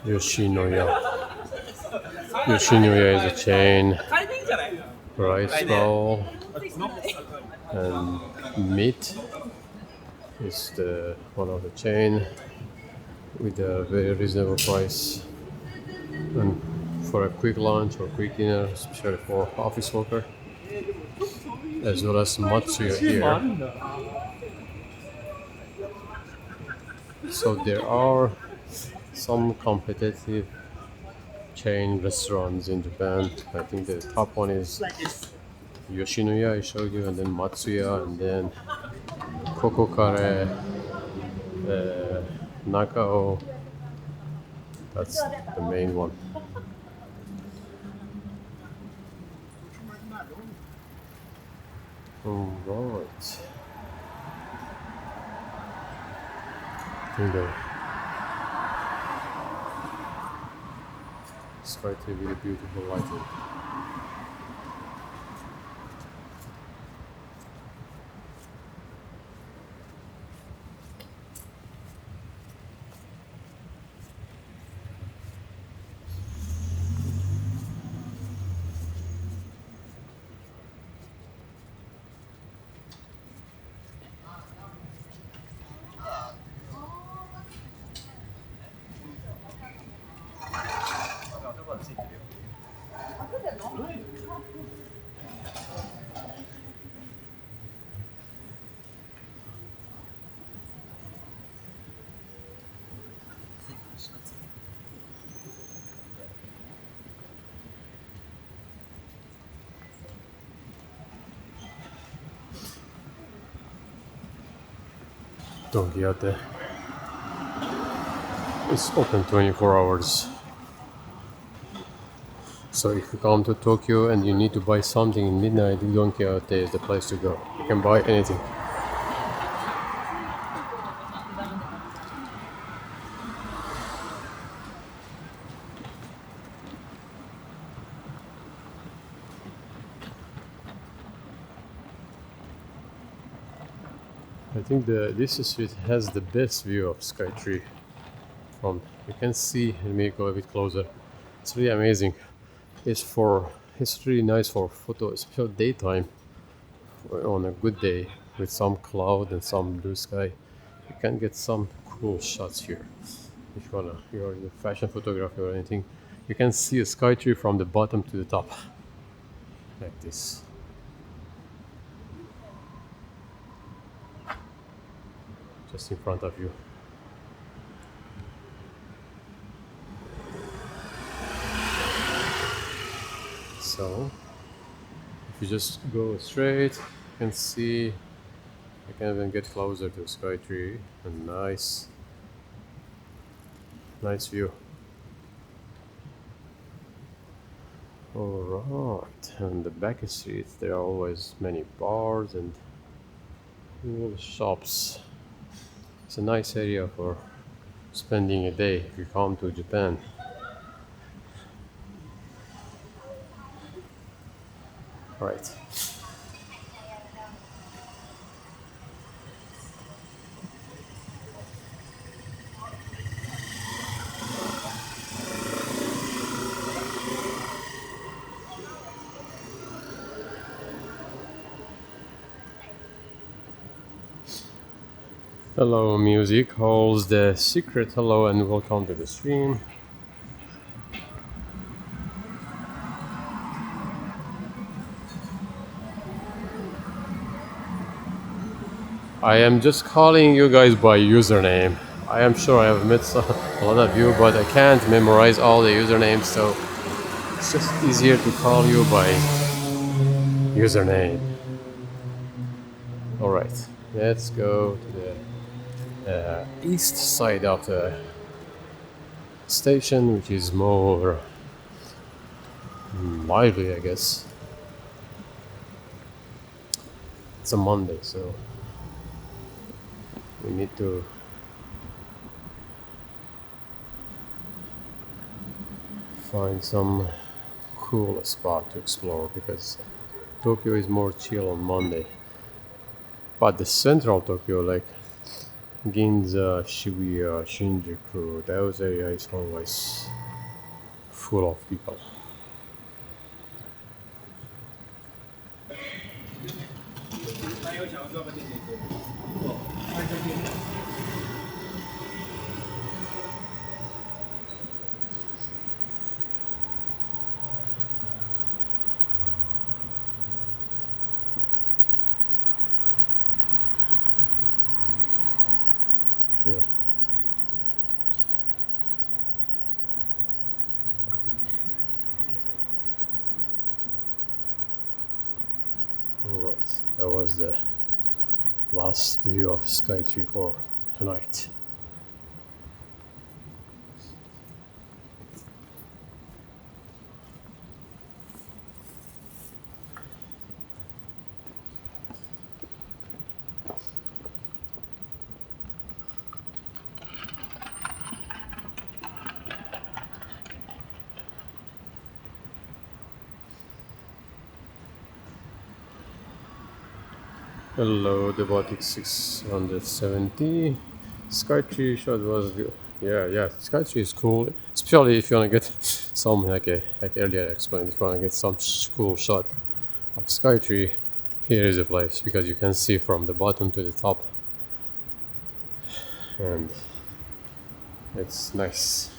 Yoshinoya. Yoshinoya is a chain, rice bowl, and meat is the one of the chain with a very reasonable price. And for a quick lunch or quick dinner, especially for office worker, as well as matsuya here. So there are some competitive chain restaurants in Japan. I think the top one is Yoshinoya I showed you, and then Matsuya, and then Koko Kare, Nakao. That's the main one. Alright. I think the Sky TV, the beautiful lighting. Don Quixote. It's open 24 hours. So if you come to Tokyo and you need to buy something in midnight, Don Quixote is the place to go. You can buy anything. I think this street has the best view of Skytree. You can see, let me go a bit closer. It's really amazing. It's really nice for photo, especially daytime. On a good day with some cloud and some blue sky, you can get some cool shots here. If you're in the fashion photography or anything, you can see a Skytree from the bottom to the top, like this. Just in front of you. So, if you just go straight, you can see, you can even get closer to Skytree, and nice view. Alright, and the back streets, there are always many bars and little shops. It's a nice area for spending a day if you come to Japan. Right. Hello, music holds the secret. Hello and welcome to the stream. I am just calling you guys by username. I am sure I have met a lot of you, but I can't memorize all the usernames, so it's just easier to call you by username. Alright, let's go to the east side of the station, which is more lively, I guess. It's a Monday, so we need to find some cool spot to explore, because Tokyo is more chill on Monday. But the central Tokyo, like Ginza, Shibuya, Shinjuku, those areas always full of people. Yeah. Alright, that was the last view of Skytree for tonight. Hello, Devotic 670. Skytree shot was good. Yeah, Skytree is cool, especially if you wanna get some like earlier explained. If you wanna get some cool shot of Skytree, here is the place because you can see from the bottom to the top, and it's nice.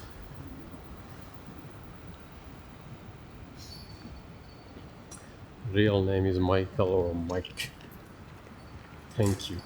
Real name is Michael or Mike. Thank you.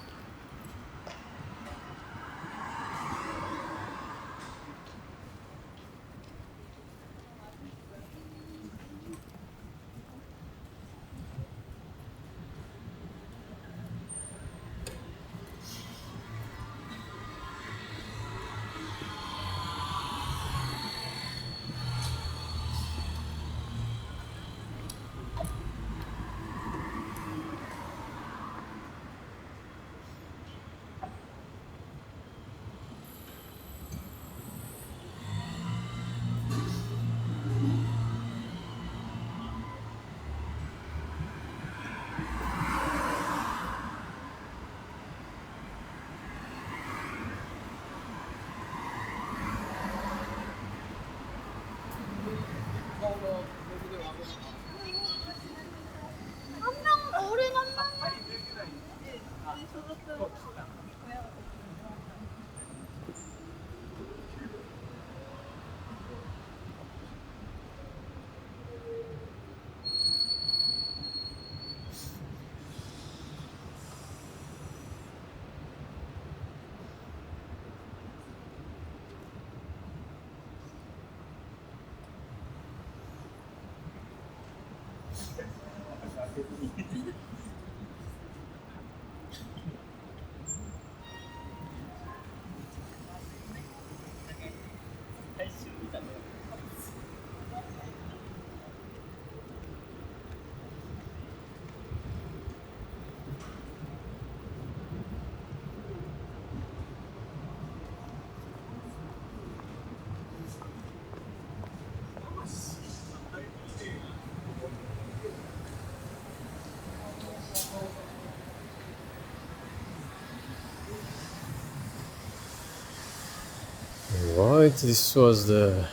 Right, this was the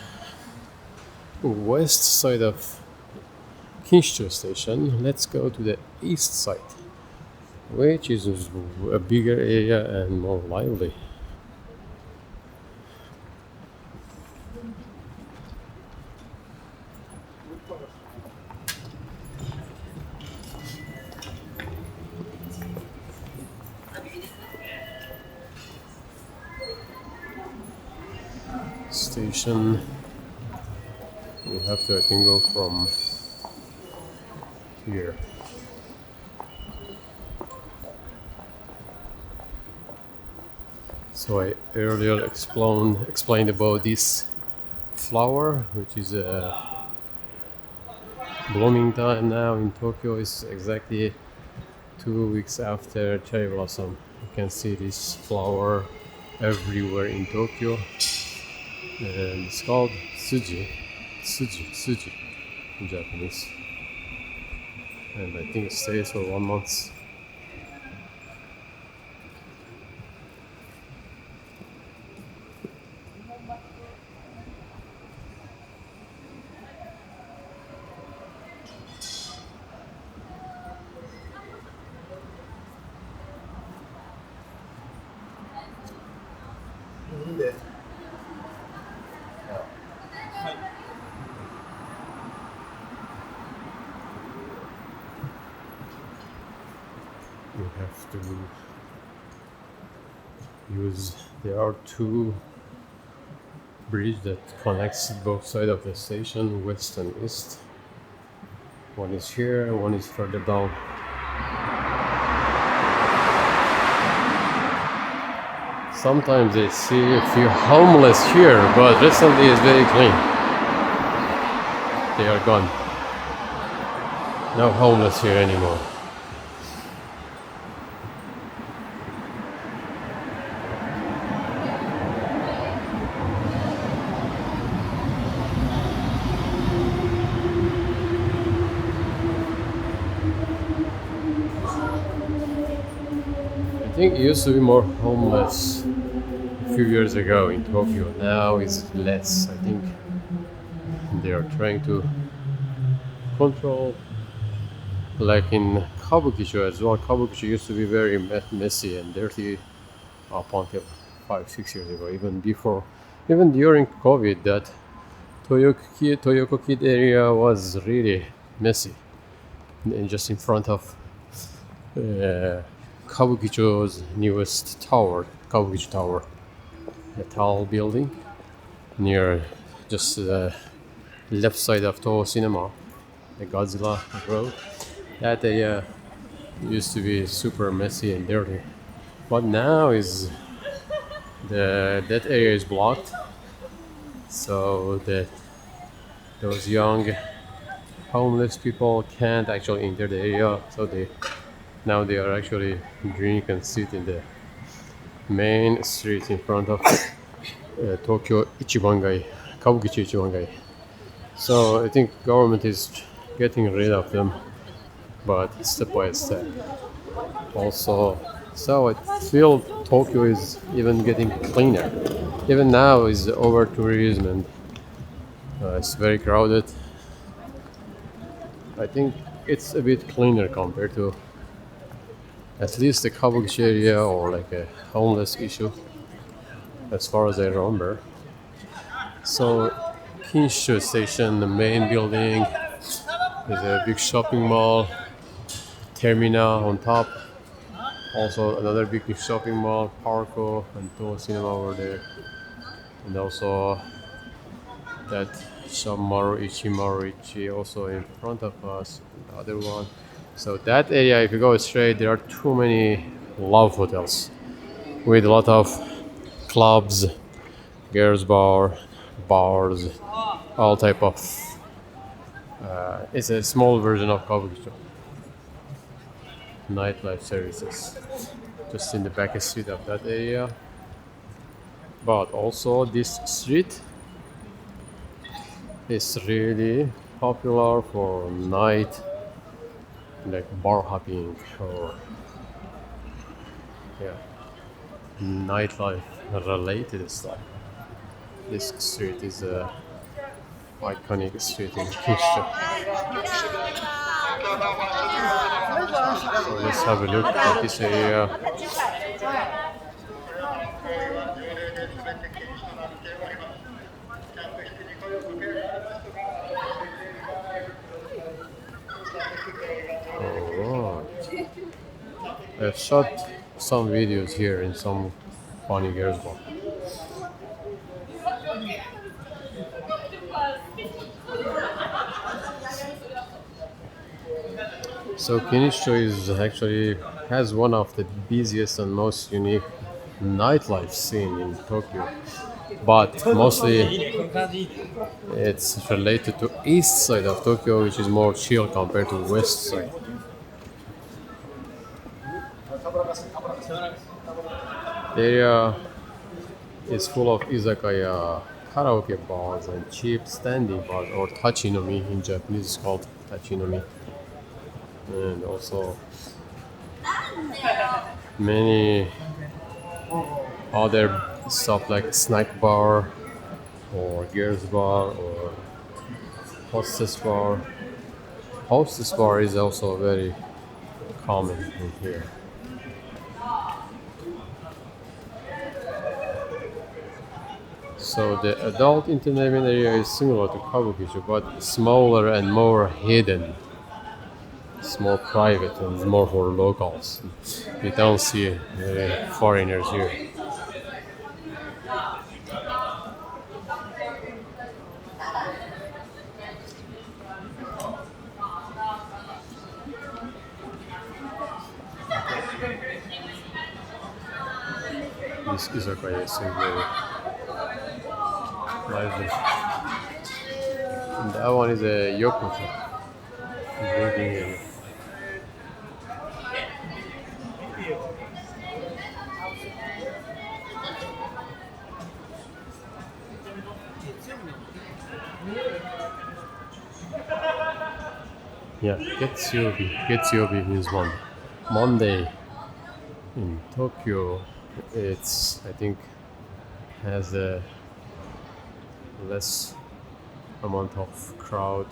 west side of Kinshicho station. Let's go to the east side, which is a bigger area and more lively. Station. We have to, I think, go from here. So I earlier explained about this flower, which is blooming time now in Tokyo. Is exactly 2 weeks after cherry blossom. You can see this flower everywhere in Tokyo, and it's called Tsuji in Japanese. And I think it stays for 1 month. to use. There are two bridges that connects both sides of the station, west and east. One is here, one is further down. Sometimes I see a few homeless here, but recently it's very clean. They are gone. No homeless here anymore. I think it used to be more homeless a few years ago in Tokyo. Now it's less. I think they are trying to control, like in Kabukicho as well. Kabukicho used to be very messy and dirty up until 5-6 years ago. Even before, even during COVID, that Toyoko-Kid area was really messy, and just in front of Kabukicho's newest tower, Kabukicho Tower, a tall building near just the left side of Toho Cinema, the Godzilla Road. That area used to be super messy and dirty, but now is that area is blocked, so that those young homeless people can't actually enter the area. So now they are actually drink and sit in the main street in front of Tokyo Ichibangai, Kabukicho Ichibangai. So I think government is getting rid of them, but step by step. Also, so I feel Tokyo is even getting cleaner. Even now is over tourism and it's very crowded. I think it's a bit cleaner compared to at least the Kabukicho area or like a homeless issue, as far as I remember. So Kinshicho station, the main building, there's a big shopping mall, terminal on top. Also another big shopping mall, Parco and Toho Cinema over there. And also that shop Maruichi also in front of us, the other one. So that area, if you go straight, there are too many love hotels with a lot of clubs, girls bars, all type of. It's a small version of Kabukicho. Nightlife services, just in the back street of that area. But also this street is really popular for night, like bar hopping or nightlife related stuff. This street is a iconic street in Kinshicho. So let's have a look at this area. Alright. I've shot some videos here in some funny girls bar. So Kinshicho is actually has one of the busiest and most unique nightlife scene in Tokyo, but mostly it's related to east side of Tokyo, which is more chill compared to west side. The area is full of izakaya, karaoke bars, and cheap standing bars, or tachinomi in Japanese is called tachinomi. And also many other stuff like snack bar or girls bar or hostess bar. Hostess bar is also very common in here. So the adult entertainment area is similar to Kabukicho, but smaller and more hidden. It's more private and more for locals. You don't see foreigners here. This izakaya is very lively. And that one is a yokocho drinking area. Yeah, Getsuyobi. Getsuyobi means Monday. Monday in Tokyo, it's I think has a less amount of crowd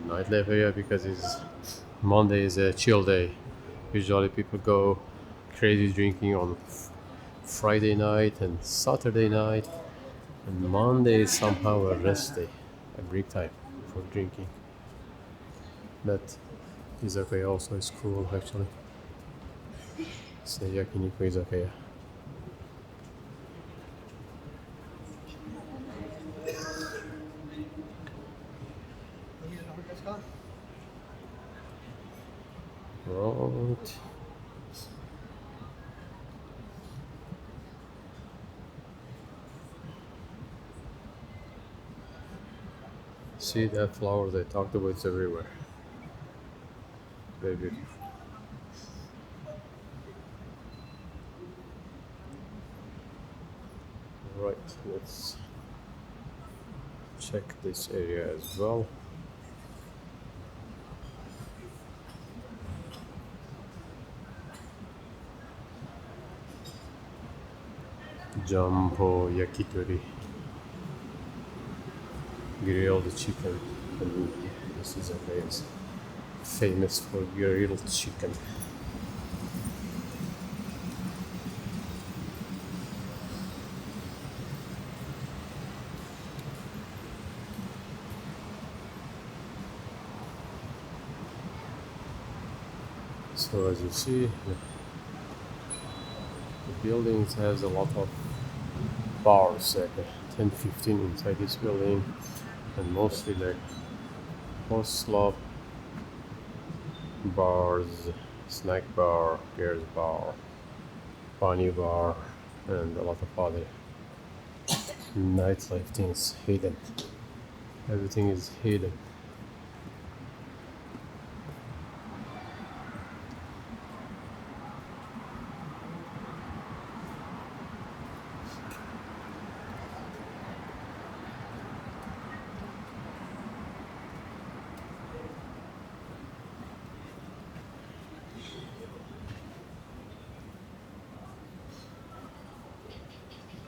nightlife area because it's Monday is a chill day. Usually people go crazy drinking on Friday night and Saturday night, and Monday is somehow a rest day, a break time for drinking. That izakaya also is cool actually. It's a yakiniku izakaya. Right. See that flower they talked about, it's everywhere. Very beautiful. Right, let's check this area as well. Jumbo yakitori, grilled chicken. And this is a place famous for grilled chicken. So as you see, the buildings has a lot of bars, like 10, 15 inside this building, and mostly like host club, bars, snack bar, beers bar, bunny bar, and a lot of other nightlife things hidden. Everything is hidden.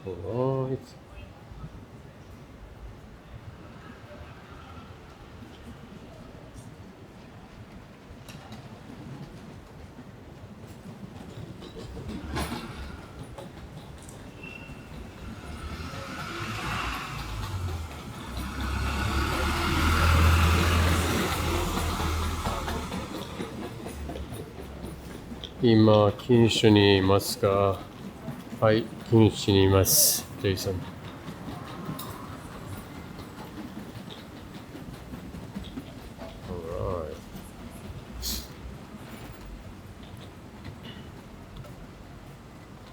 Alright. Ima Kinshicho ni imasu ka? Hai, Kinshicho ni imasu. Jason. Alright.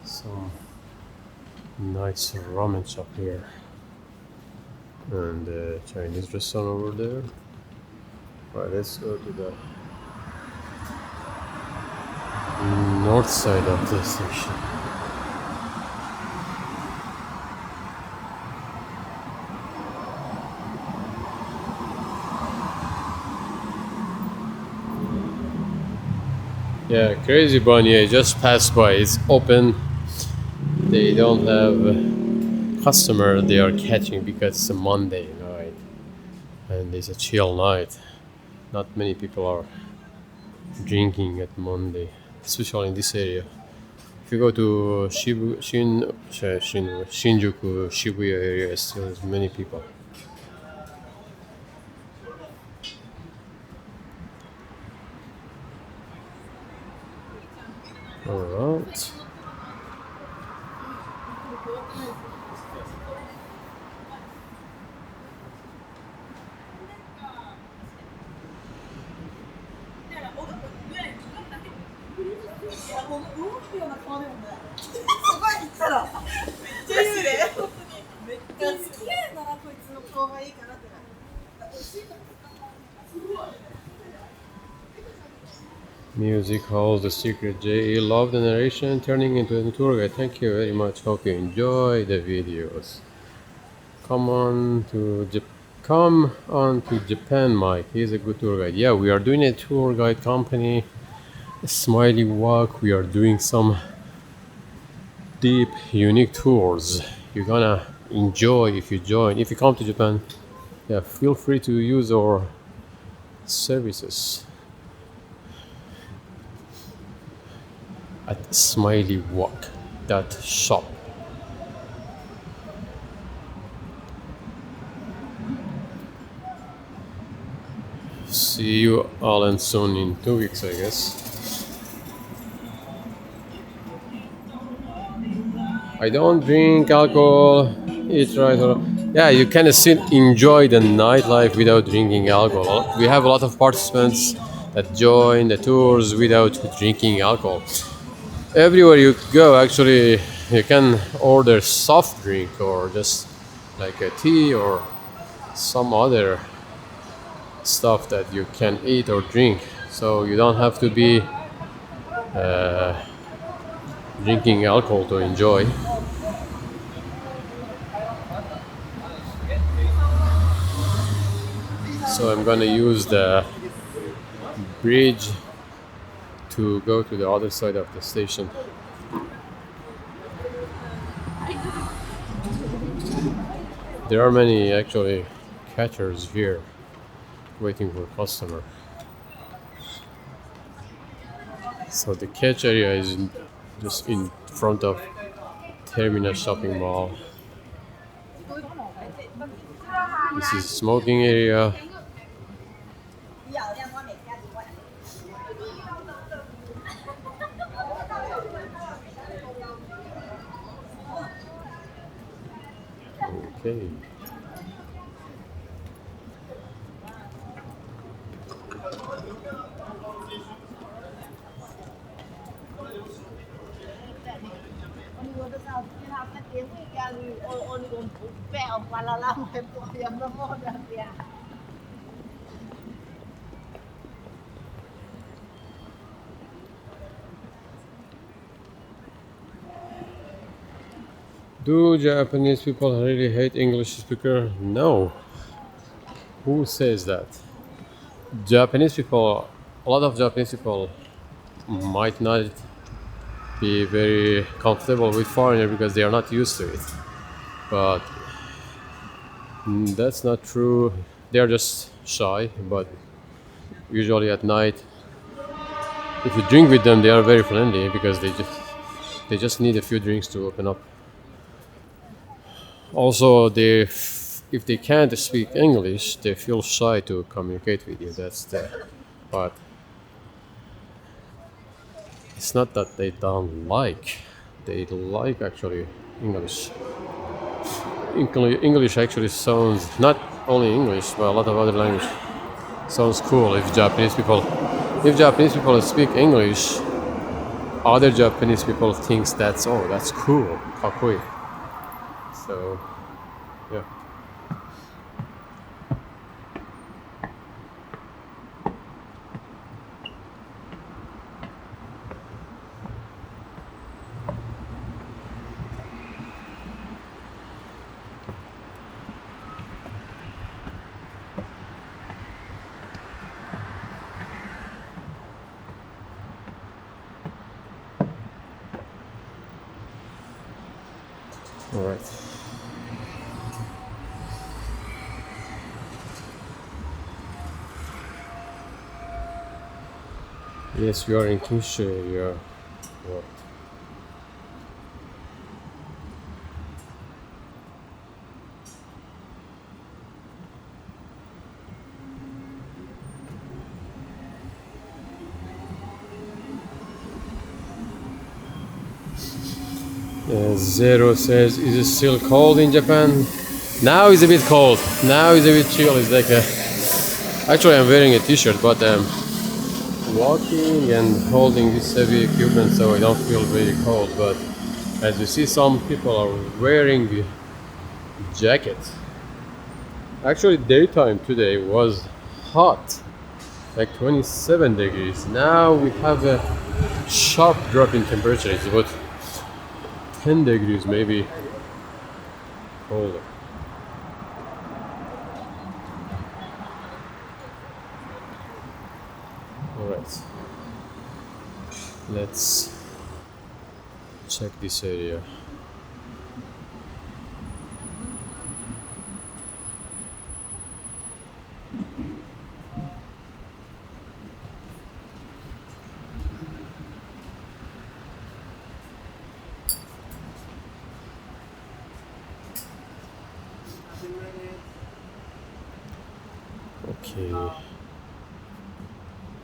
Some nice ramen shop here. And a Chinese restaurant over there. Right, let's go to the north side of the station. Yeah, Crazy Bunny, I just passed by. It's open. They don't have customer they are catching because it's a Monday night and it's a chill night. Not many people are drinking at Monday, especially in this area. If you go to Shinjuku, Shibuya area, still there's many people. All right. Music holds the secret. J.E. Love the narration, turning into a tour guide. Thank you very much. Hope you enjoy the videos. Come on to Japan, Mike. He's a good tour guide. Yeah, we are doing a tour guide company, Smiley Walk. We are doing some deep, unique tours. You're gonna enjoy if you join. If you come to Japan, yeah, feel free to use our services at Smiley Walk. That shop. See you, Alan, soon in 2 weeks, I guess. I don't drink alcohol, eat right, or yeah, you can still enjoy the nightlife without drinking alcohol. We have a lot of participants that join the tours without drinking alcohol. Everywhere you go, actually, you can order soft drink or just like a tea or some other stuff that you can eat or drink. So you don't have to be drinking alcohol to enjoy. So I'm gonna use the bridge to go to the other side of the station. There are many actually catchers here waiting for customer. So the catch area is just in front of Terminal Shopping Mall. This is smoking area. Okay. Do Japanese people really hate English speaker? No. Who says that? Japanese people, a lot of Japanese people might not be very comfortable with foreigner because they are not used to it. But that's not true. They are just shy, but usually at night, if you drink with them, they are very friendly because they just need a few drinks to open up. Also, if they can't speak English, they feel shy to communicate with you. But it's not that they don't like. They like actually English. English actually sounds not only English, but a lot of other language sounds cool if Japanese people speak English. Other Japanese people thinks that's cool, kakui. So yeah. All right. Yes, you are in Kinshicho area. What? Zero says, is it still cold in Japan? Now it's a bit cold. Now it's a bit chill. It's like a... Actually, I'm wearing a t-shirt, but I'm walking and holding this heavy equipment, so I don't feel very cold. But as you see, some people are wearing jackets. Actually, daytime today was hot, like 27 degrees. Now we have a sharp drop in temperature. It's about 10 degrees, maybe colder. Alright, let's check this area. Okay.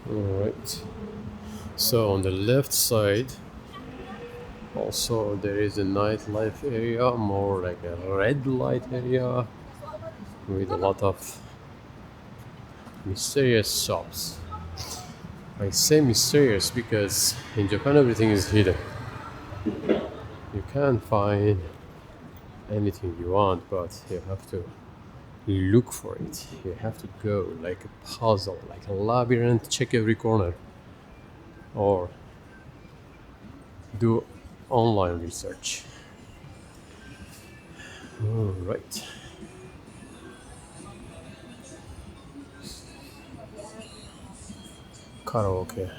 Alright. So on the left side also there is a nightlife area, more like a red light area with a lot of mysterious shops. I say mysterious because in Japan everything is hidden. You can't find anything you want, but you have to look for it. You have to go like a puzzle, like a labyrinth, check every corner, or do online research. All right. Karaoke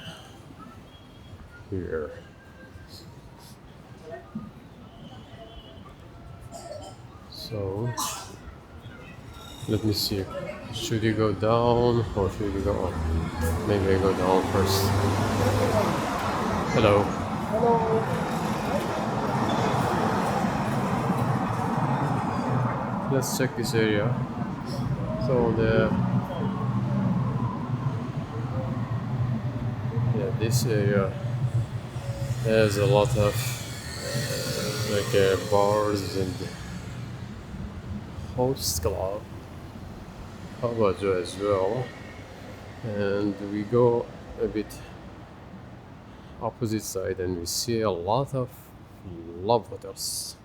here. So let me see. Should you go down or should you go up? Maybe I go down first. Hello. Let's check this area. So this area has a lot of like bars and host club, Kawajo as well, and we go a bit opposite side and we see a lot of love hotels.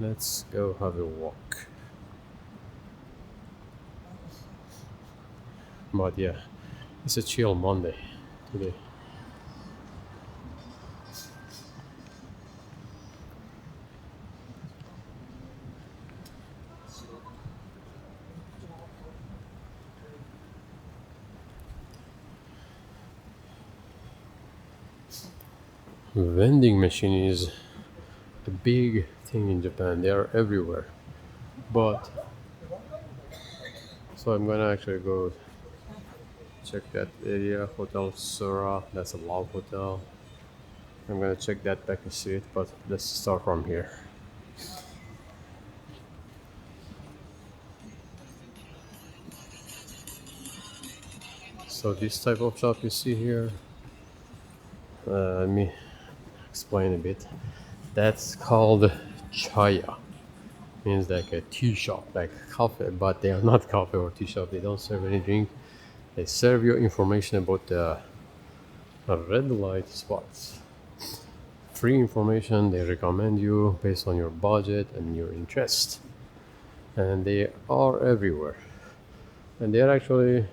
Let's go have a walk. But yeah, it's a chill Monday today. Vending machine is a big thing in Japan. They are everywhere. But so I'm gonna actually go check that area. Hotel Sura. That's a love hotel. I'm gonna check that back and see it, but let's start from here. So this type of shop you see here, let me explain a bit. That's called chaya. Means like a tea shop, like coffee, but they are not coffee or tea shop. They don't serve any drink. They serve you information about the red light spots. Free information. They recommend you based on your budget and your interest. And they are everywhere. And they are actually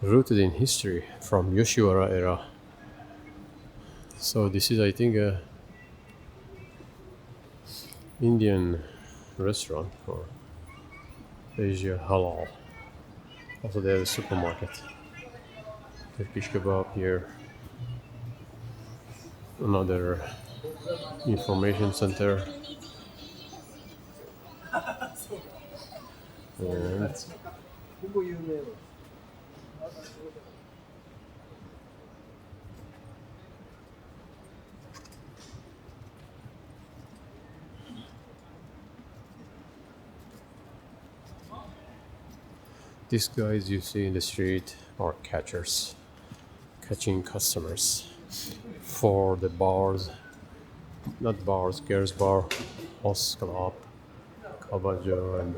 rooted in history from Yoshiwara era. So this is, I think, a Indian restaurant or Asia halal. Also, they have a supermarket. Turkish kebab here. Another information center. And these guys you see in the street are catchers, catching customers for the bars not bars, girls bar, host club, cabajo, and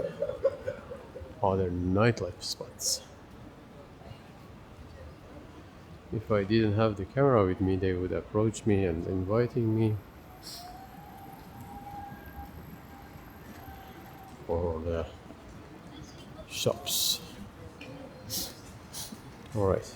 other nightlife spots. If I didn't have the camera with me, they would approach me and inviting me for the shops. All right.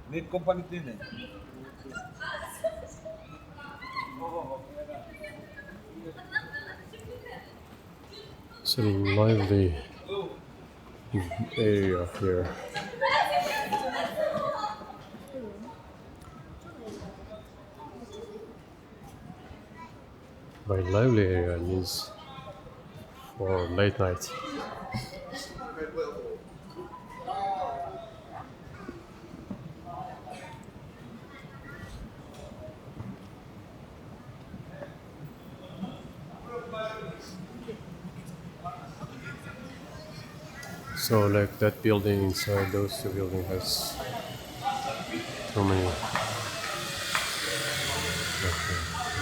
Net company din eh. It's a lively area here. By lively area means for late night. So like that building inside those two buildings has too many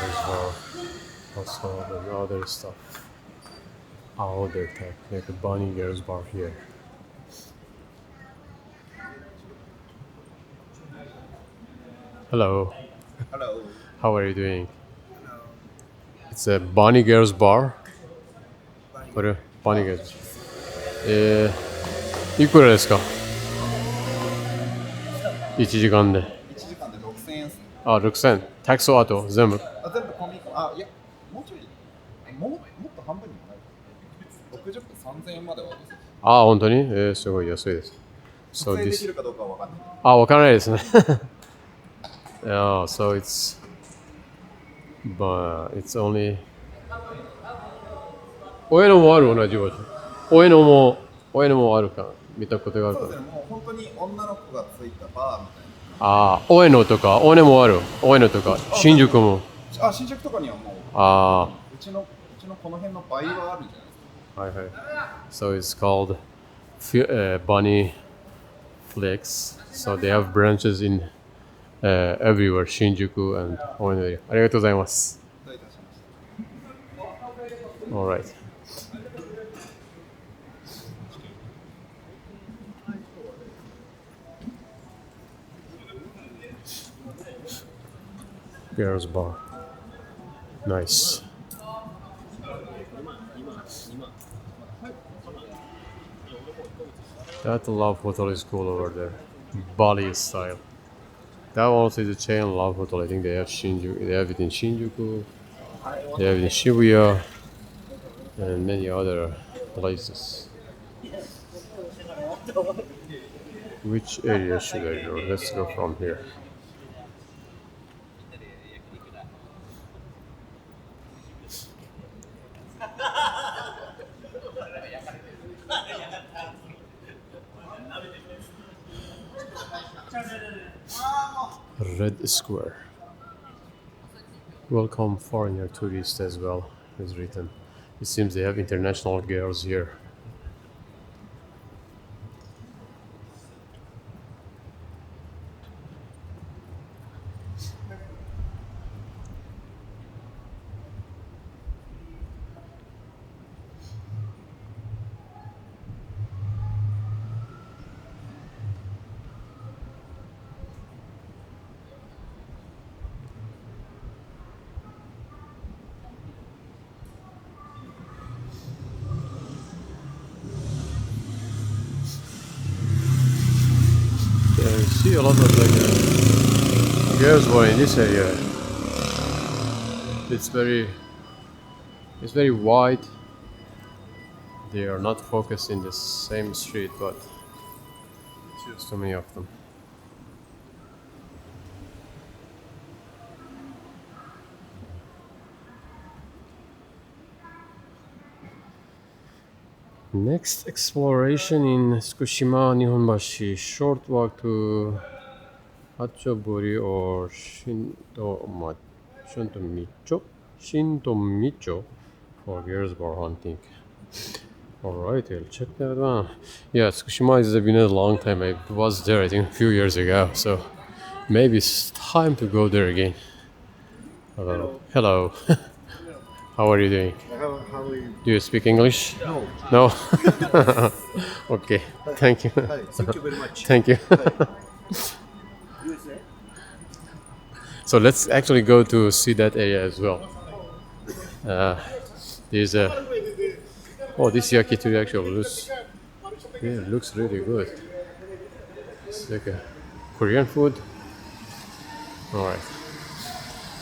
reservoir also and other stuff. Other tech like a bunny girls bar here. Hello, Hello. how are you doing? Hello. It's a bunny girls bar. これバニーgirls。いくらですか ?1 時間で。1時間で6000円っすね。あ、6000。タクソアート全部。あ、全部込み、あ、いや、もうちょい、もっと半分にもない。60分3000円まではです。あ、本当にすごい安いです。撮影できるかどうかは分かんない。あ、わからないですね。Yeah, so it's only 親のもある同じ場所。親のもあるか見たことがあるかそうですね、もう本当に女の子がついたバーみたいああ、親のとか、親もある。親のとか、新宿も。な。あ、新宿とかにはもう、あうちのこの辺の倍はあるんじゃないですか。あ、はいはい。So it's called Bunny Flex. So they have branches in everywhere, Shinjuku and Oeno area. ありがとうございます。どういたしました。Alright. Girls bar. Nice. That love hotel is cool over there. Bali style. That one is a chain love hotel. I think they have Shinjuku. They have it in Shinjuku. They have it in Shibuya and many other places. Which area should I go? Let's go from here. Red Square. Welcome foreigner tourists as well, is written. It seems they have international girls here. a lot of like girls were in this area. It's very wide. They are not focused in the same street, but there's too many of them. Next exploration in Tsukushima Nihonbashi. Short walk to Hachoburi or Shintomicho for girls bar hunting. Alright, I'll check that one. Yeah, Tsukushima has been a long time. I was there, I think, a few years ago. So maybe it's time to go there again. Hello. Hello. How are you doing? How are you? Do you speak English? No. No? Okay, thank you. Thank you very much. Thank you. So let's actually go to see that area as well. There's a this yakitori actually looks really good. It's like a Korean food. All right.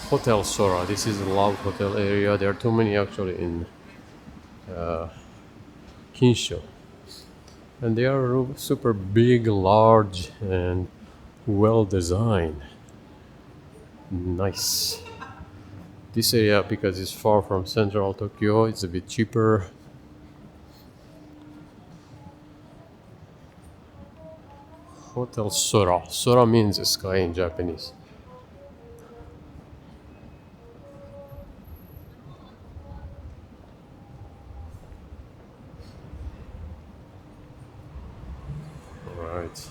Hotel Sora. This is a love hotel area. There are too many actually in Kinshicho, and they are super big, large, and well designed. Nice. This area, because it's far from central Tokyo, it's a bit cheaper. Hotel Sora. Sora means sky in Japanese. Right.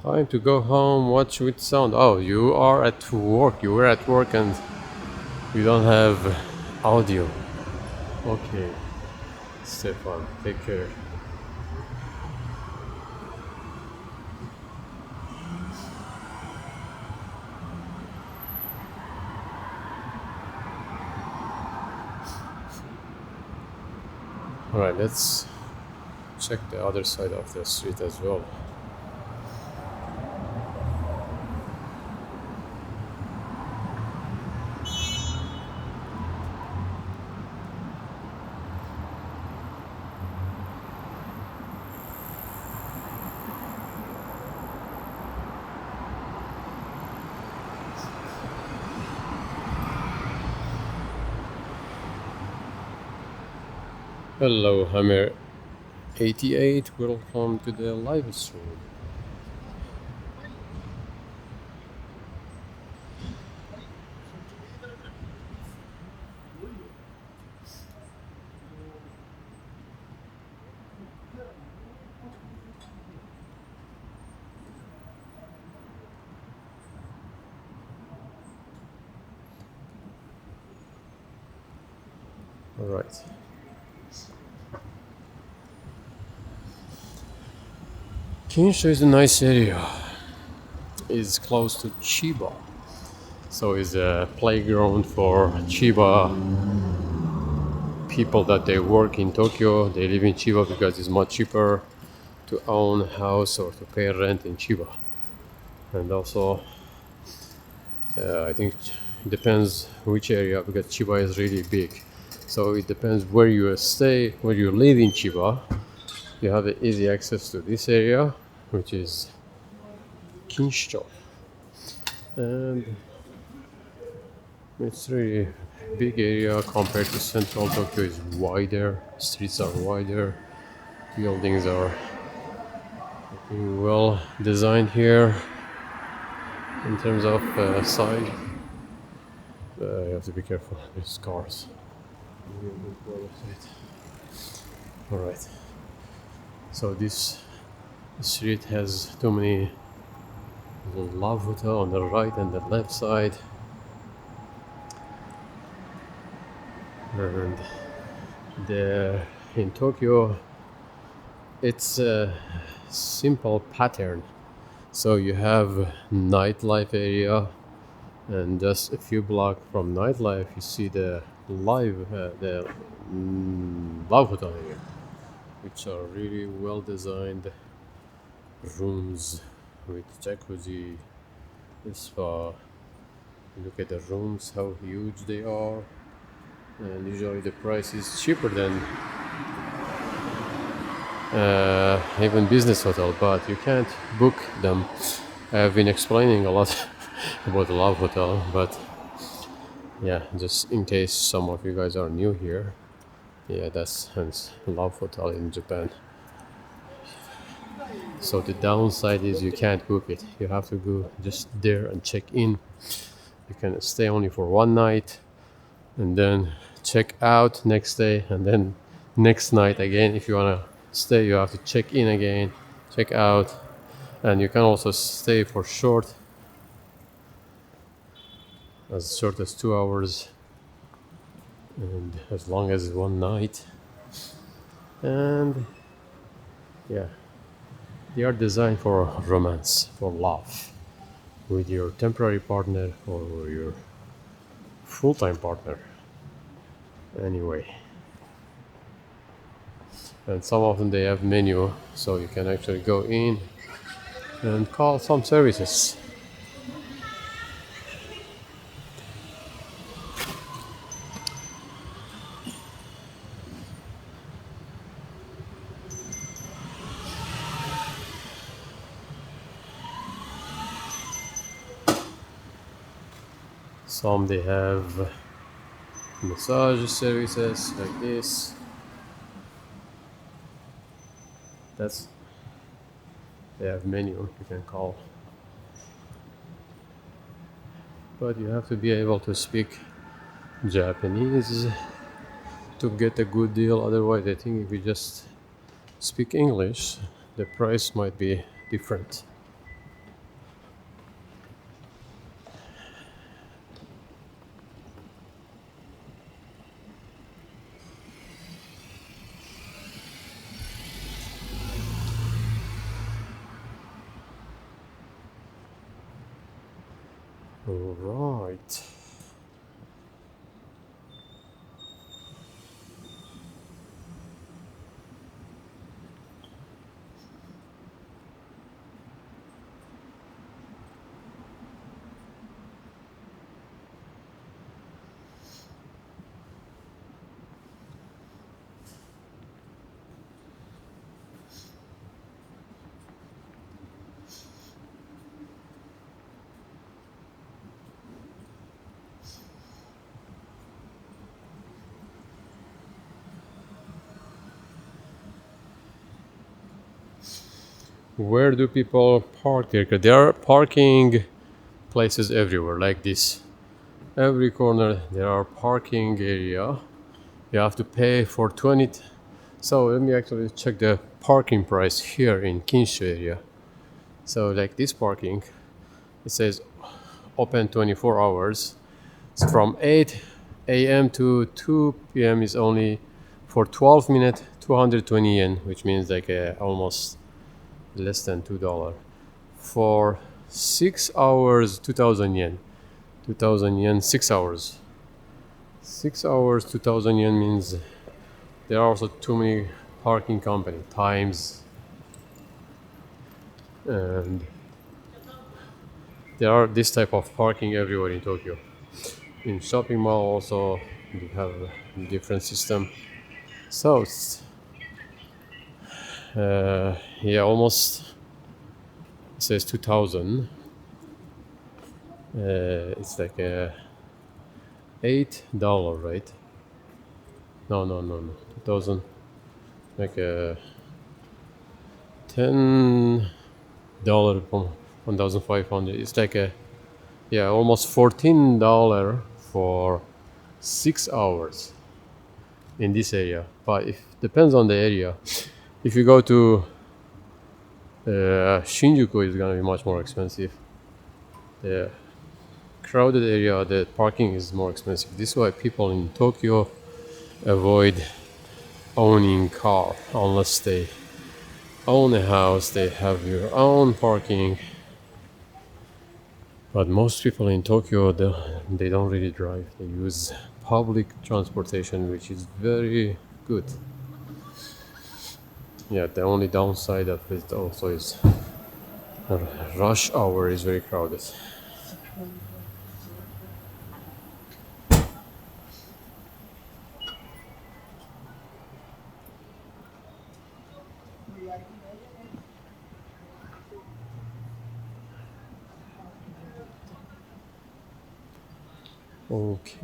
Time to go home, watch with sound. Oh, you are at work. You were at work and you don't have audio. Okay. Stefan, take care. Alright, let's check the other side of the street as well. Hello, Hammer 88. Welcome to the live stream. All right. Kinshicho is a nice area. It's close to Chiba, so it's a playground for Chiba people that they work in Tokyo. They live in Chiba because it's much cheaper to own a house or to pay rent in Chiba. And also, I think it depends which area because Chiba is really big. So it depends where you stay, where you live in Chiba. You have easy access to this area, which is Kinshicho. And it's really big area compared to central Tokyo. Is wider, streets are wider, buildings are well designed here in terms of side. You have to be careful with cars. All right. So this street has too many love hotel on the right and the left side, and the in Tokyo it's a simple pattern. So you have nightlife area, and just a few blocks from nightlife, you see the love hotel area, which are really well designed rooms with jacuzzi, spa. Look at the rooms, how huge they are, and usually the price is cheaper than even business hotel, but you can't book them. I've been explaining a lot about the love hotel, but yeah, just in case some of you guys are new here, yeah, that's hence love hotel in Japan. So the downside is you can't book it. You have to go just there and check in. You can stay only for one night and then check out next day, and then next night again. If you want to stay, you have to check in again, check out, and you can also stay for as short as 2 hours, and as long as one night. And yeah, they are designed for romance, for love, with your temporary partner or your full-time partner. Anyway, and some of them they have menu, so you can actually go in and call some services. Some they have massage services like this. That's they have menu you can call, but you have to be able to speak Japanese to get a good deal. Otherwise, I think if you just speak English, the price might be different. All right. Where do people park there? 'Cause there are parking places everywhere like this. Every corner there are parking area. You have to pay for 20. So let me actually check the parking price here in Kinshicho area. So like this parking, it says open 24 hours. It's from 8 a.m. to 2 p.m. is only for 12 minutes, 220 yen, which means like almost less than $2. For 6 hours, 2,000 yen. 2,000 yen, 6 hours. 6 hours, 2,000 yen means there are also too many parking company times, and there are this type of parking everywhere in Tokyo. In shopping mall also you have a different system. So it's, yeah, almost it says 2,000. It's like $8, right? No, 2,000. Like $10 from 1,500. It's like almost $14 for 6 hours in this area. But it depends on the area. If you go to Shinjuku, it's gonna be much more expensive. The crowded area, the parking is more expensive. This is why people in Tokyo avoid owning car unless they own a house, they have your own parking. But most people in Tokyo, they don't really drive. They use public transportation, which is very good. Yeah, the only downside of it also is rush hour is very crowded. Okay.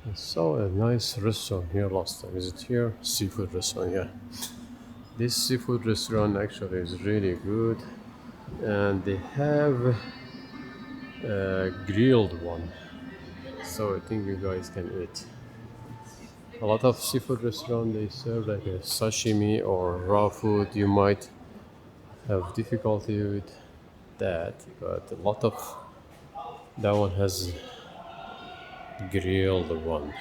I saw a nice restaurant here last time. Is it here? Seafood restaurant, yeah. This seafood restaurant actually is really good. And they have a grilled one. So I think you guys can eat. A lot of seafood restaurants, they serve like a sashimi or raw food. You might have difficulty with that, but a lot of that one has grilled one.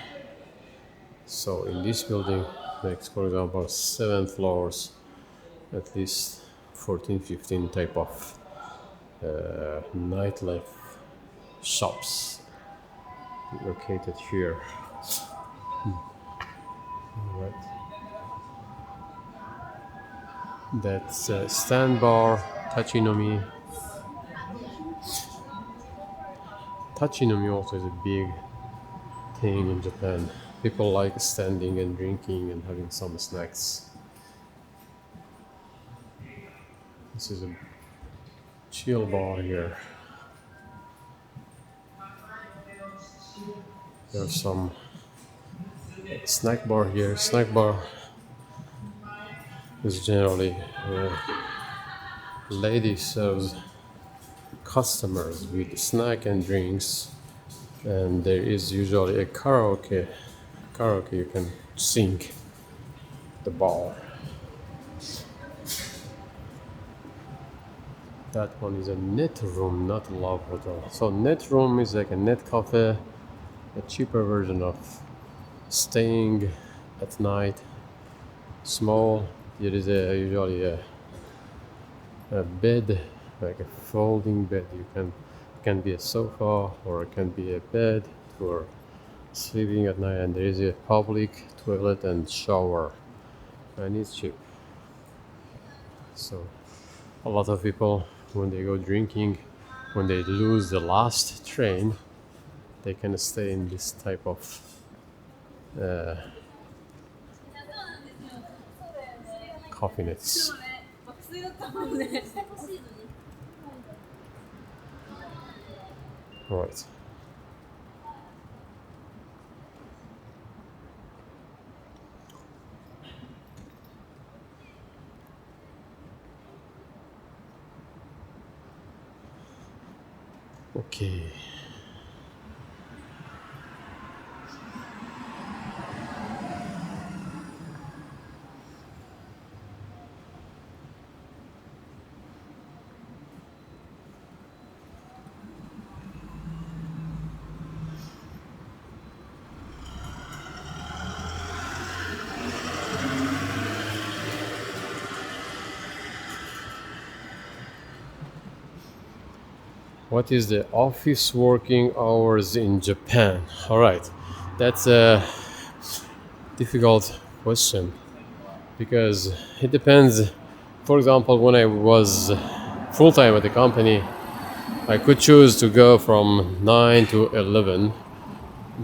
So in this building, like for example 7 floors, at least 14-15 type of nightlife shops located here. Right. That's stand bar, tachinomi. Tachinomi also is a big thing in Japan. People like standing and drinking and having some snacks. This is a chill bar here. There's some snack bar here. Snack bar is generally lady serves customers with snack and drinks, and there is usually a karaoke you can sing the bar. That one is a net room, not a love hotel. So net room is like a net cafe, a cheaper version of staying at night. Small. There is usually a bed, like a folding bed. Can be a sofa or it can be a bed for sleeping at night, and there is a public toilet and shower, and it's cheap. So a lot of people, when they go drinking, when they lose the last train, they can stay in this type of coffee nets. Right. Okay. What is the office working hours in Japan? All right, that's a difficult question because it depends. For example, when I was full-time at the company, I could choose to go from 9 to 11,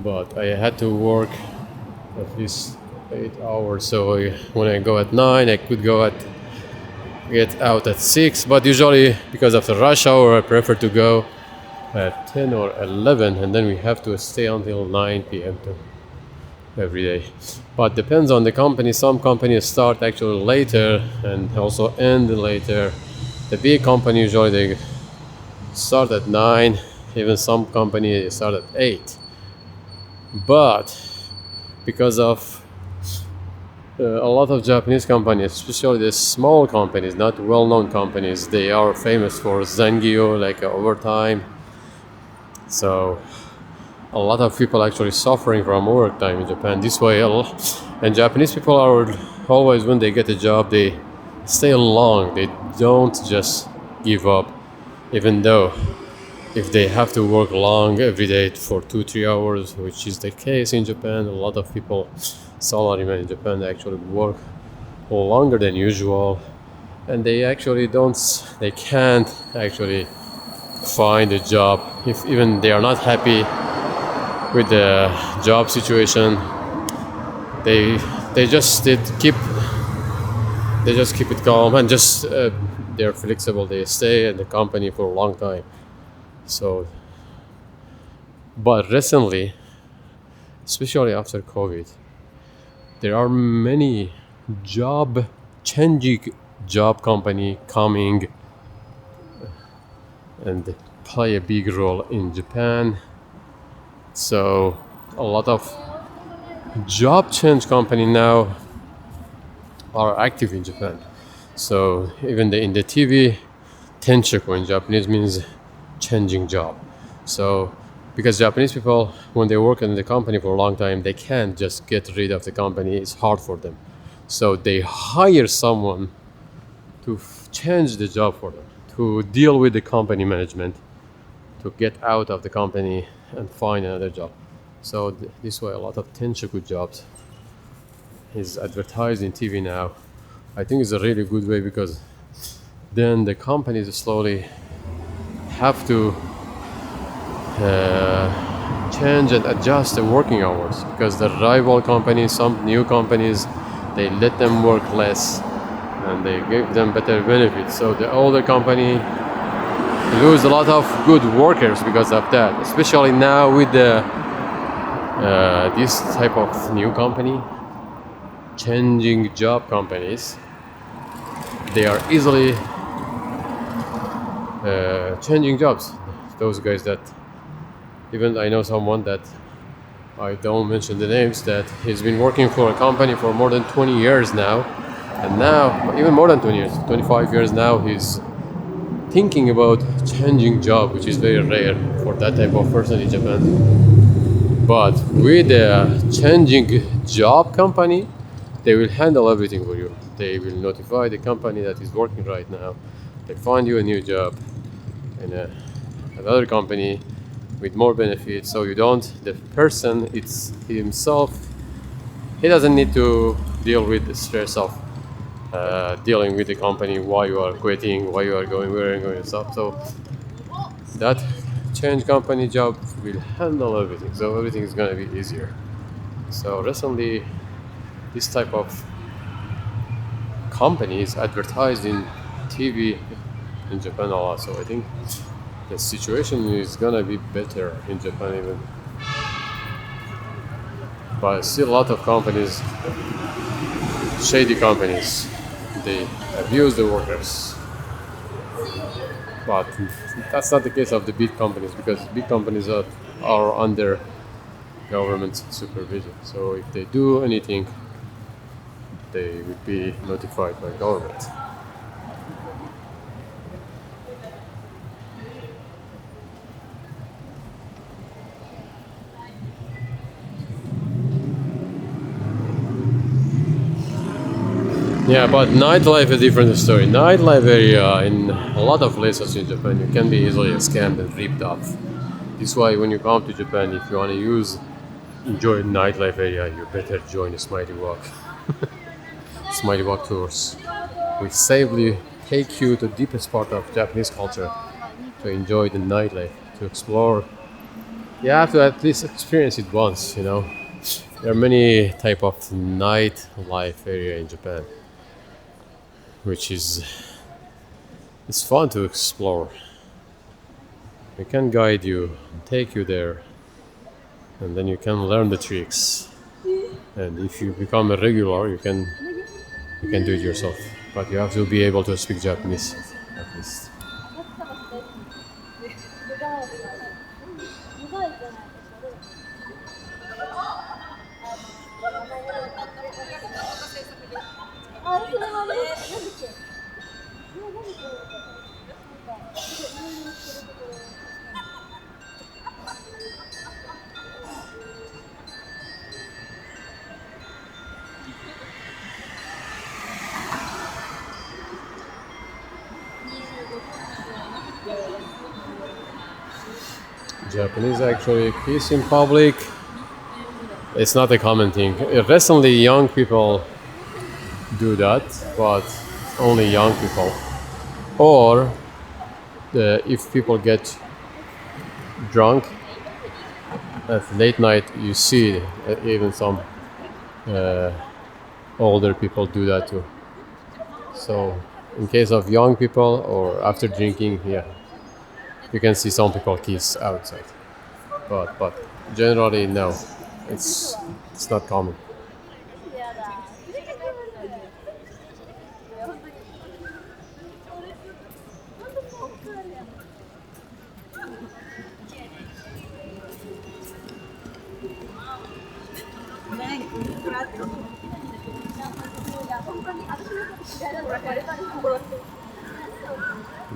but I had to work at least 8 hours. So when I go at 9, I could get out at 6, but usually because of the rush hour I prefer to go at 10 or 11, and then we have to stay until 9 p.m. every day. But depends on the company. Some companies start actually later and also end later. The big company usually they start at 9, even some companies start at 8. But because of a lot of Japanese companies, especially the small companies, not well-known companies, they are famous for zangyo, like overtime. So a lot of people actually suffering from overtime in Japan. This way, and Japanese people are always, when they get a job, they stay long. They don't just give up, even though if they have to work long every day for 2-3 hours, which is the case in Japan. A lot of people, salarymen in Japan, actually work longer than usual, and they can't actually find a job if even they are not happy with the job situation. They they just did keep they just keep it calm, and just they're flexible. They stay in the company for a long time. So, but recently, especially after COVID, there are many job changing job company coming and play a big role in Japan. So a lot of job change company now are active in Japan. So even in the TV, tenshiko in Japanese means changing job. So because Japanese people, when they work in the company for a long time, they can't just get rid of the company. It's hard for them. So they hire someone to change the job for them, to deal with the company management, to get out of the company and find another job. So this way, a lot of tenshiko jobs is advertised in TV now. I think it's a really good way, because then the companies slowly have to change and adjust the working hours, because the rival companies, some new companies, they let them work less and they give them better benefits. So the older company lose a lot of good workers because of that. Especially now with the this type of new company, changing job companies, they are easily changing jobs. Those guys that, even I know someone that, I don't mention the names, that he's been working for a company for more than 20 years now, and now even more than 20 years, 25 years now, he's thinking about changing job, which is very rare for that type of person in Japan. But with a changing job company, they will handle everything for you. They will notify the company that is working right now. They find you a new job in another company with more benefits, so you don't, the person, it's himself, he doesn't need to deal with the stress of dealing with the company, why you are quitting, why you are going, where you're going and stuff. So that change company job will handle everything, so everything is going to be easier. So recently, this type of company is advertised in TV in Japan a lot. So I think the situation is gonna be better in Japan even. But still a lot of companies, shady companies, they abuse the workers. But that's not the case of the big companies, because big companies are under government supervision. So if they do anything, they will be notified by government. Yeah, but nightlife is a different story. Nightlife area in a lot of places in Japan, you can be easily scammed and ripped off. This is why when you come to Japan, if you want to enjoy nightlife area, you better join the Smiley Walk. Smiley Walk tours, which safely take you to the deepest part of Japanese culture to enjoy the nightlife, to explore. You have to at least experience it once, you know. There are many type of nightlife area in Japan, which is, it's fun to explore. We can guide you, take you there, and then you can learn the tricks. And if you become a regular, you can do it yourself. But you have to be able to speak Japanese at least. Japanese actually kiss in public. It's not a common thing. Recently, young people do that, but only young people. Or if people get drunk at late night, you see even some uh, older people do that too. So, in case of young people or after drinking, yeah, you can see some people kiss outside. But generally, no, it's it's not common.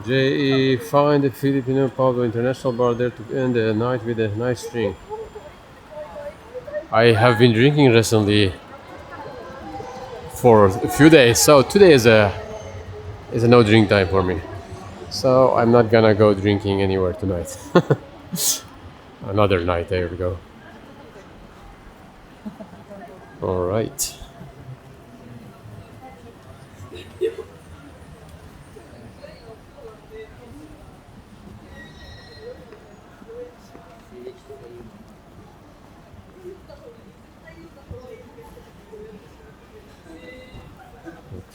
JE, find a Filipino Pablo International bar there to end the night with a nice drink. I have been drinking recently for a few days, so today is a no drink time for me. So I'm not gonna go drinking anywhere tonight. Another night, there we go. All right.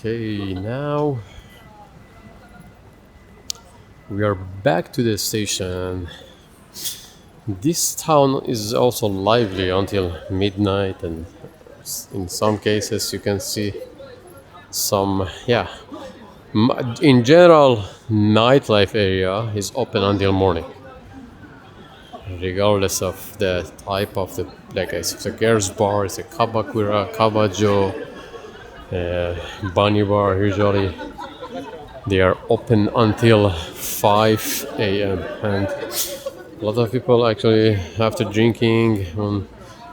Okay, now we are back to the station. This town is also lively until midnight, and in some cases you can see some, yeah. In general, nightlife area is open until morning, regardless of the type of the, like it's a girls bar, it's a kabakura, kabajo, bunny bar. Usually they are open until 5 a.m. and a lot of people actually after drinking, when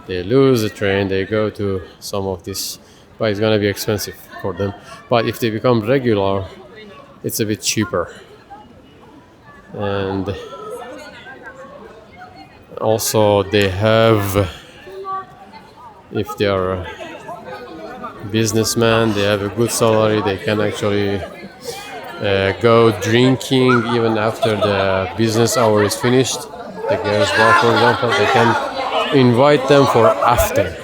they lose the train, they go to some of this, but it's gonna be expensive for them. But if they become regular, it's a bit cheaper. And also they have, if they are a businessman, they have a good salary, they can actually go drinking even after the business hour is finished. The girls bar, for example, they can invite them for after.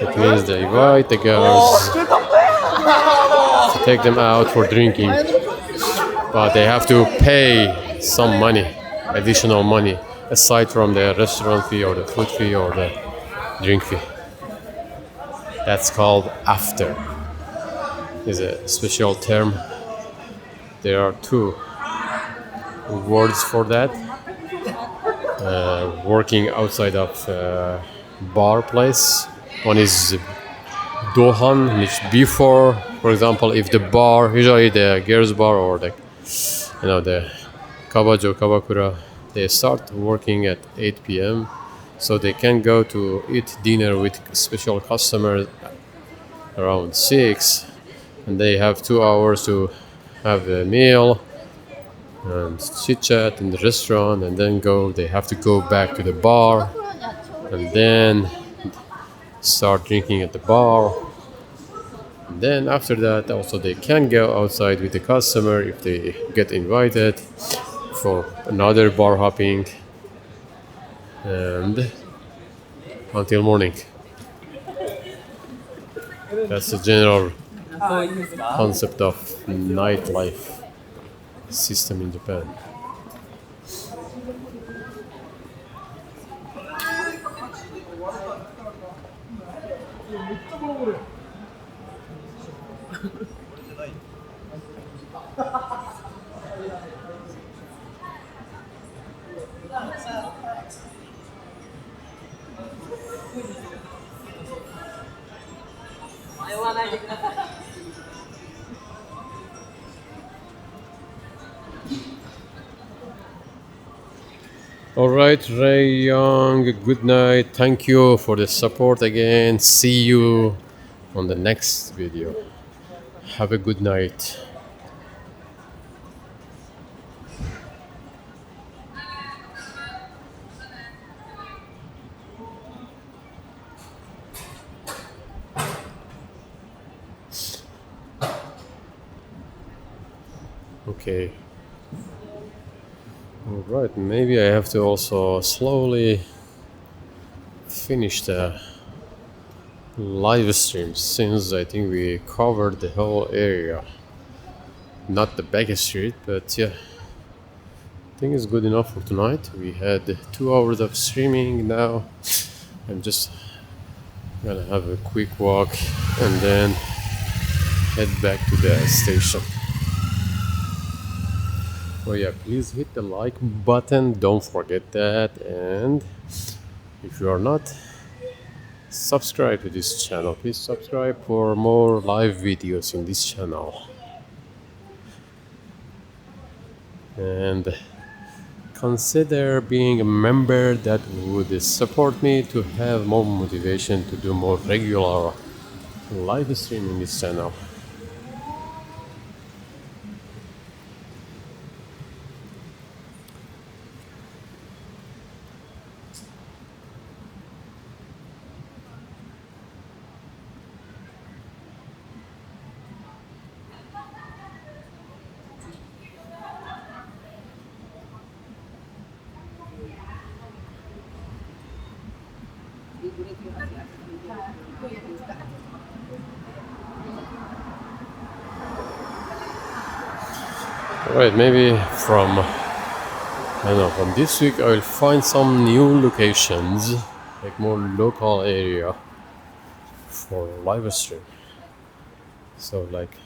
It means they invite the girls to take them out for drinking, but they have to pay some money, additional money, aside from the restaurant fee or the food fee or the drink fee. That's called after. Is a special term. There are two words for that. Working outside of bar place. One is dohan, which before, for example, if the bar, usually the girls bar or the kabajo, kabakura, they start working at 8 p.m. So they can go to eat dinner with special customers around 6, and they have 2 hours to have a meal and chit chat in the restaurant, and then they have to go back to the bar and then start drinking at the bar. And then after that, also they can go outside with the customer if they get invited for another bar hopping, and until morning. That's the general concept of nightlife system in Japan. All right, Ray Young, good night. Thank you for the support again. See you on the next video. Have a good night. Okay. Alright, maybe I have to also slowly finish the live stream since I think we covered the whole area. Not the back street, but yeah. I think it's good enough for tonight. We had 2 hours of streaming now. I'm just gonna have a quick walk and then head back to the station. Oh yeah, please hit the like button, don't forget that, and if you are not, subscribe to this channel. Please subscribe for more live videos in this channel. And consider being a member, that would support me to have more motivation to do more regular live stream in this channel. Alright, maybe from, I don't know, from this week I will find some new locations, like more local area for live stream. So like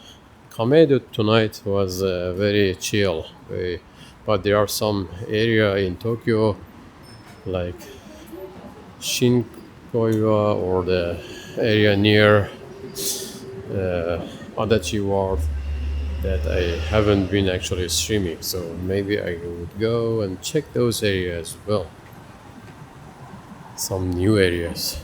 Kamedo tonight was very chill, but there are some area in Tokyo like Shinkoiwa or the area near Adachi Ward that I haven't been actually streaming, so maybe I would go and check those areas as well. Some new areas.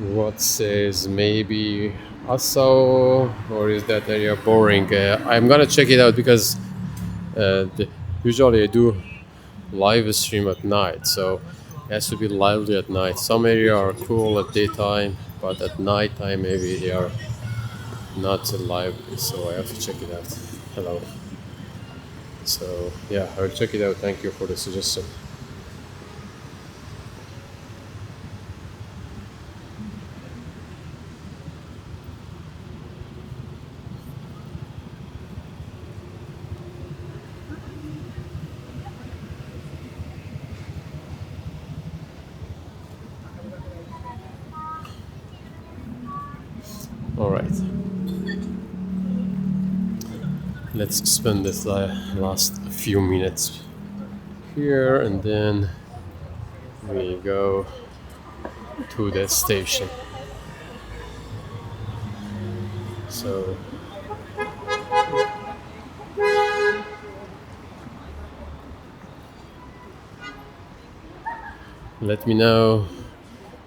What says maybe Asao, or is that area boring? I'm gonna check it out because usually I do live stream at night, so it has to be lively at night. Some area are cool at daytime, but at night time maybe they are not lively, so I have to check it out. Hello. So yeah, I will check it out. Thank you for the suggestion. All right. Let's spend this last few minutes here and then we go to the station. So let me know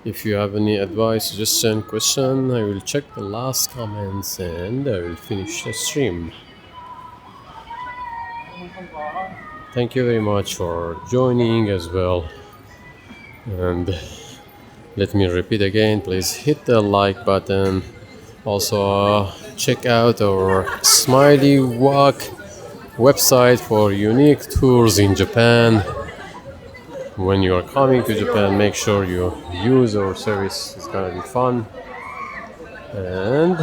if you have any advice, suggestion, question. I will check the last comments and I will finish the stream. Thank you very much for joining as well. And let me repeat again, please hit the like button. Also check out our Smiley Walk website for unique tours in Japan. When you are coming to Japan, make sure you use our service. It's gonna be fun. And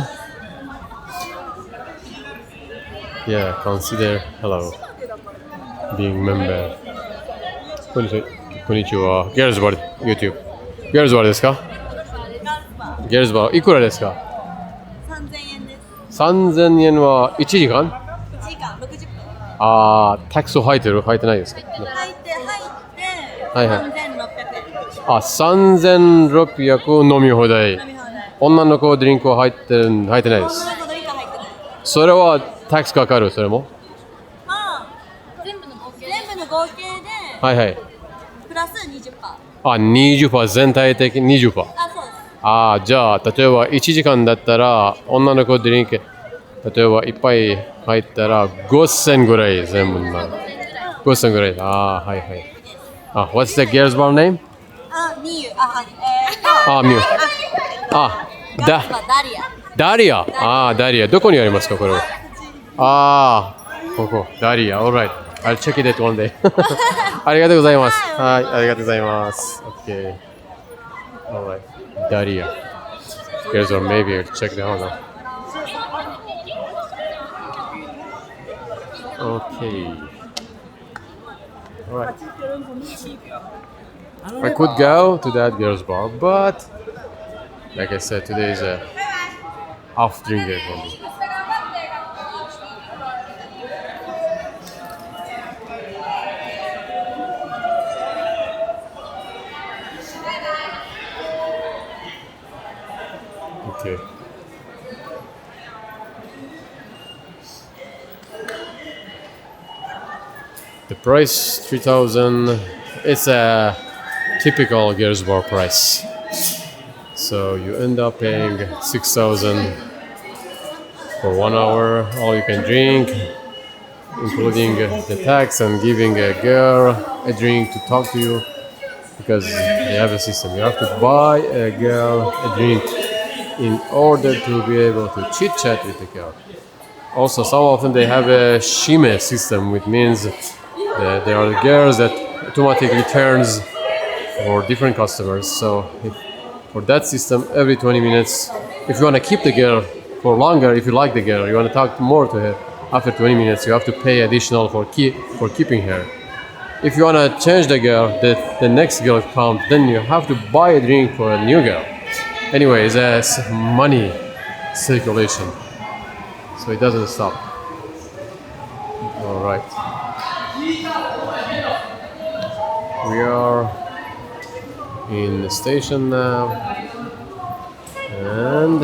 yeah, consider being member. Konnichiwa. Girls bar YouTube. Girls bar ですか? Girls bar いくらですか? 3000円です。3000円は1時間? 1時間60分。あー、タクス入ってる？入ってないですか？入ってはいはい。3600円。あ、3600飲み放題。飲み放題。女の子ドリンクは入ってないです。女の子ドリンク入ってない。それはタクスかかる？それも？まあ、全部の合計ではいはい。プラス20%。あ、20%全体的に20%。あ、そうです。ああ、じゃあ、例えば1時間だったら、女の子ドリンク、例えばいっぱい入ったら、5000ぐらい全部になる。5000ぐらい。ああ、はいはい。あ、what's the girl's bar name? あ、みゆ、あ、あ、ミュあ、ガスはダリア。ダリア。ああ、ダリア。どこにありますか、これは。ああ、ここ、ダリア。Alright. I'll check it one day. ありがとうございます。はい、ありがとうございます。OK。Alright. ダリア。Girls or maybe I'll check that one out. Okay. Alright. I could go to that girl's bar, but like I said, today is a off drink day for me. Okay. The price 3,000. It's a typical girls bar price. So you end up paying 6,000 for 1 hour, all you can drink, including the tax and giving a girl a drink to talk to you because they have a system. You have to buy a girl a drink in order to be able to chit chat with the girl. Also, some of them they have a shime system, which means that there are girls that automatically turns for different customers. So for that system, every 20 minutes, if you want to keep the girl for longer, if you like the girl, you want to talk more to her, after 20 minutes, you have to pay additional for keeping her. If you want to change the girl, the next girl comes, then you have to buy a drink for a new girl. Anyway, it's money circulation, so it doesn't stop. All right. We are in the station now, and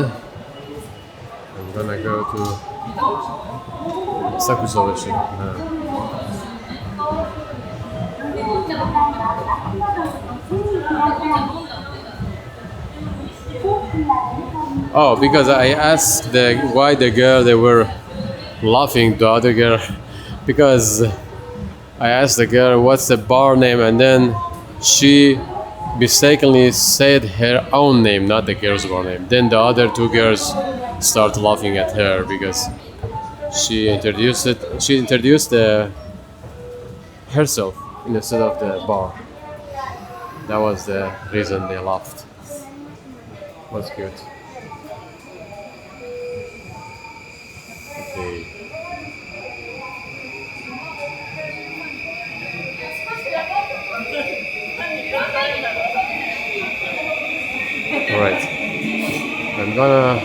I'm gonna go to Sakusobashi now. Oh, because I asked why the girl they were laughing, the other girl, because I asked the girl what's the bar name, and then she mistakenly said her own name, not the girl's bar name. Then the other two girls start laughing at her because she introduced herself instead of the bar. That was the reason they laughed. Was good. Okay. Alright. I'm gonna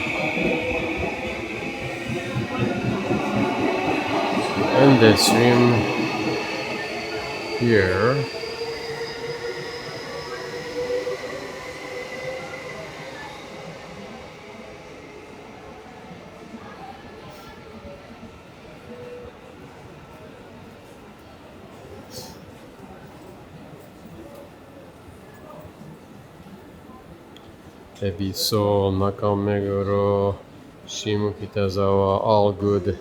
end the stream here. Ebiso, Nakameguro, Shimokitazawa, all good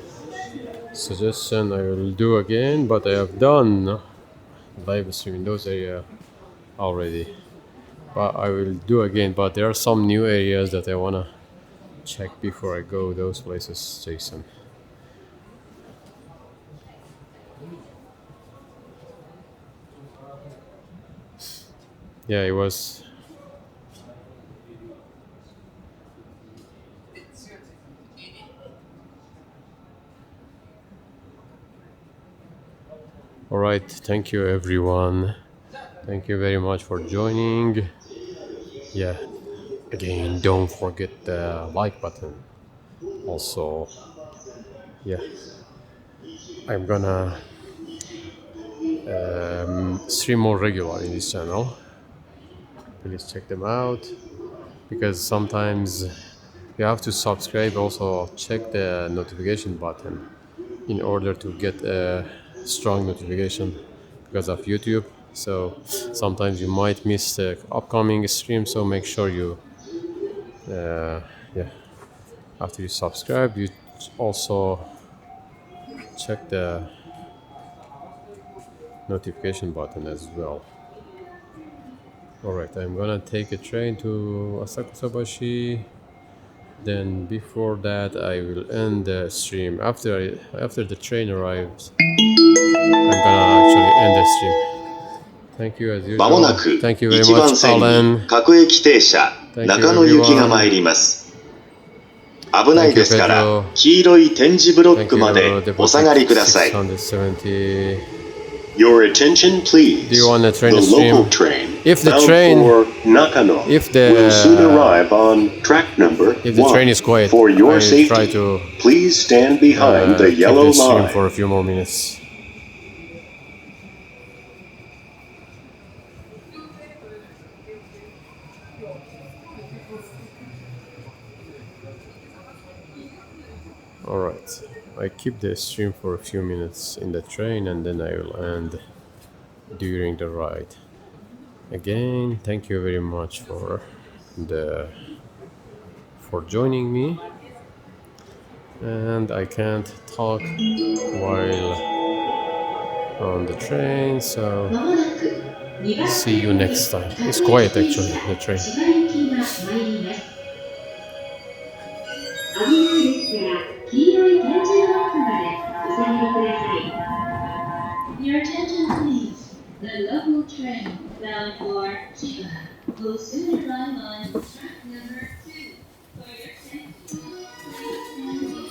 suggestion. I will do again, but I have done live stream in those areas already. But I will do again. But there are some new areas that I wanna check before I go those places, Jason. Yeah, it was. All right, thank you everyone. Thank you very much for joining. Yeah, again, don't forget the like button. Also, yeah, I'm gonna stream more regular in this channel. Please check them out because sometimes you have to subscribe. Also, check the notification button in order to get a strong notification because of YouTube. So sometimes you might miss the upcoming stream, so make sure you Yeah, after you subscribe, you also check the notification button as well. Alright, I'm gonna take a train to Asakusabashi. Then before that, I will end the stream. After the train arrives, I'm gonna actually end the stream. Thank you as まもな usual. く Thank you very 1番 much, 線に Alan. 各駅停車 Thank you 中野行きが everyone. 参ります。危ない Thank you, ですから Pedro. 黄色い点字ブロッ Thank クまで you, お下がりください。 670. Your attention please. Do you want the train The to stream? local train If the bound train- for Nakano if the- will soon arrive on track number If the 1. train is quiet, For your I'll safety, try to please stand behind the keep yellow the stream line. for a few more minutes. Alright, I keep the stream for a few minutes in the train and then I will end during the ride. Again, thank you very much for joining me. And I can't talk while on the train, so see you next time. It's quiet actually, the train.